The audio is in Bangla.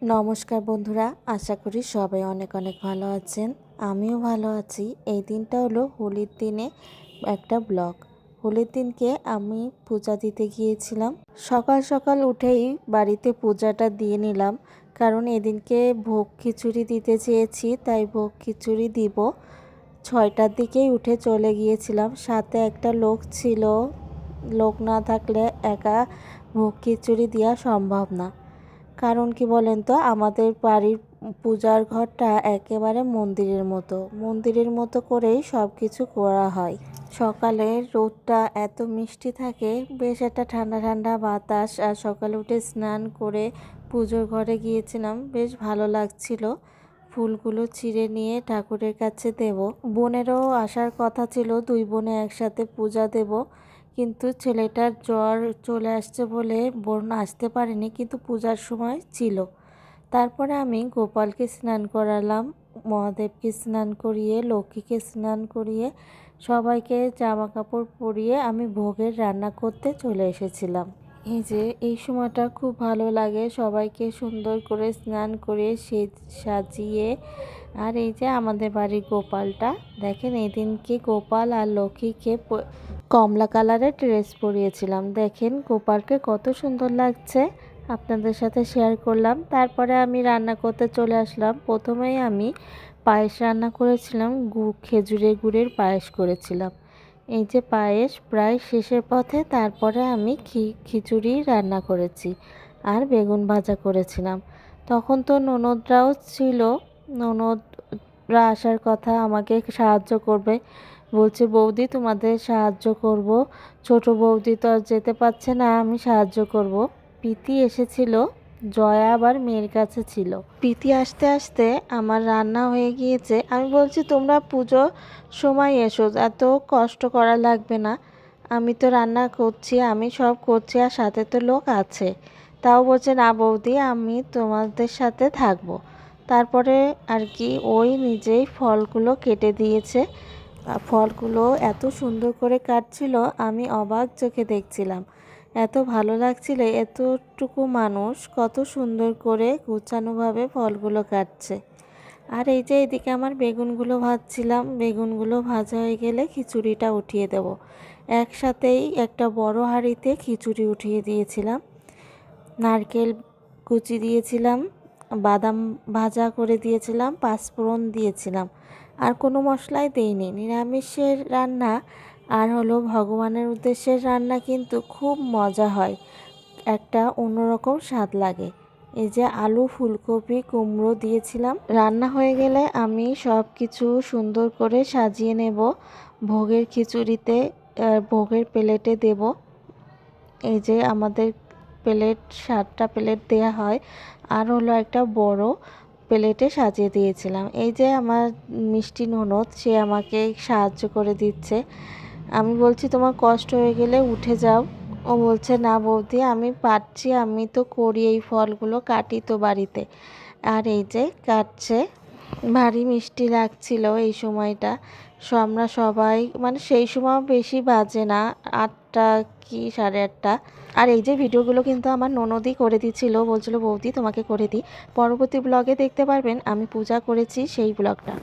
নমস্কার বন্ধুরা, আশা করি সবাই অনেক অনেক ভালো আছেন। আমিও ভালো আছি। এই দিনটা হলো হোলির দিনে একটা ব্লগ। হোলির দিনকে আমি পূজা দিতে গিয়েছিলাম। সকাল সকাল উঠেই বাড়িতে পূজাটা দিয়ে নিলাম, কারণ এদিনকে ভোগ খিচুড়ি দিতে চেয়েছি, তাই ভোগ খিচুড়ি দিব। 6টার দিকেই উঠে চলে গিয়েছিলাম, সাথে একটা লোক ছিল। লোক না থাকলে একা ভোগ খিচুড়ি দেওয়া সম্ভব না। কারণ কি বলেন তো, আমাদের বাড়ির পূজার ঘরটা একেবারে মন্দিরের মতো করেই সব কিছু করা হয়। সকালে রোদটা এত মিষ্টি থাকে, বেশ একটা ঠান্ডা ঠান্ডা বাতাস, আর সকালে উঠে স্নান করে পুজোর ঘরে গিয়েছিলাম, বেশ ভালো লাগছিল। ফুলগুলো ছিঁড়ে নিয়ে ঠাকুরের কাছে দেব। বোনেরও আসার কথা ছিল, 2 বোনে একসাথে পূজা দেব, কিন্তু ছেলেটার জ্বর চলে আসছে বলে বোন আসতে পারেনি, কিন্তু পূজার সময় ছিল। তারপরে আমি গোপালকে স্নান করালাম, মহাদেবকে স্নান করিয়ে, লক্ষ্মীকে স্নান করিয়ে, সবাইকে জামা কাপড় পরিয়ে আমি ভোগের রান্না করতে চলে এসেছিলাম। এই সময়টা খুব ভালো লাগে, সবাইকে সুন্দর করে স্নান করে সাজিয়ে। আর এই যে আমাদের বাড়ির গোপালটা দেখেন, এই দিনকে গোপাল আর লক্ষ্মীকে কমলা কালারের ড্রেস পরিয়েছিলাম। দেখেন গোপালকে কত সুন্দর লাগছে, আপনাদের সাথে শেয়ার করলাম। তারপরে আমি রান্না করতে চলে আসলাম। প্রথমেই আমি পায়েস রান্না করেছিলাম, খেজুরের গুড়ের পায়েস করেছিলাম। এই যে পায়েস প্রায় শেষের পথে। তারপরে আমি খিচুড়ি রান্না করেছি আর বেগুন ভাজা করেছিলাম। তখন তো ননদরাও ছিল, ননদরা আসার কথা, আমাকে সাহায্য করবে বলছে, বৌদি তোমাদের সাহায্য করব। ছোট বৌদি তো আর যেতে পারছে না, আমি সাহায্য করব। প্রীতি এসেছিল, জয়া আবার মেয়ের কাছে ছিল। প্রীতি আসতে আসতে আমার রান্না হয়ে গিয়েছে। আমি বলছি তোমরা পুজো সময় এসো, এত কষ্ট করা লাগবে না, আমি তো রান্না করছি, আমি সব করছি, আর সাথে তো লোক আছে। তাও বলছে, না বৌদি আমি তোমাদের সাথে থাকবো। তারপরে আর কি ওই নিজেই ফলগুলো কেটে দিয়েছে। ফলগুলো এত সুন্দর করে কাটছিল, আমি অবাক চোখে দেখছিলাম। এত ভালো লাগছিল, এতটুকু মানুষ কত সুন্দর করে গুছানোভাবে ফলগুলো কাটছে। আর এই যে এদিকে আমার বেগুনগুলো ভাজছিলাম, বেগুনগুলো ভাজা হয়ে গেলে খিচুড়িটা উঠিয়ে দেব। একসাথেই একটা বড় হাঁড়িতে খিচুড়ি উঠিয়ে দিয়েছিলাম। নারকেল কুচি দিয়েছিলাম, বাদাম ভাজা করে দিয়েছিলাম, পাঁচফোড়ন দিয়েছিলাম, আর কোনো মশলাই দেইনি। নিরামিষের রান্না আর হলো ভগবানের উদ্দেশ্যের রান্না কিন্তু খুব মজা হয়, একটা অন্যরকম স্বাদ লাগে। এই যে আলু, ফুলকপি, কুমড়ো দিয়েছিলাম। রান্না হয়ে গেলে আমি সব কিছু সুন্দর করে সাজিয়ে নেব ভোগের খিচুড়িতে, ভোগের প্লেটে দেব। এই যে আমাদের প্লেট 7টা প্লেট দেয়া হয়, আর হলো একটা বড় প্লেটে সাজিয়ে দিয়েছিলাম। এই যে আমার মিষ্টি ননদ, সে আমাকে সাহায্য করে দিচ্ছে। আমি বলছি তোমার কষ্ট হয়ে গেলে উঠে যাও। ও বলছে, না বৌদি আমি পারছি, আমি তো করি, এই ফলগুলো কাটি তো বাড়িতে। আর এই যে কাটছে, ভারী মিষ্টি লাগছিল এই সময়টা। আমরা সবাই, মানে সেই সময় বেশি বাজে না, 8টা কি 8:30। আর এই যে ভিডিওগুলো কিন্তু আমার ননদই করে দিচ্ছিল, বলছিল বৌদি তোমাকে করে দিই। পরবর্তী ব্লগে দেখতে পারবেন আমি পূজা করেছি সেই ব্লগটা।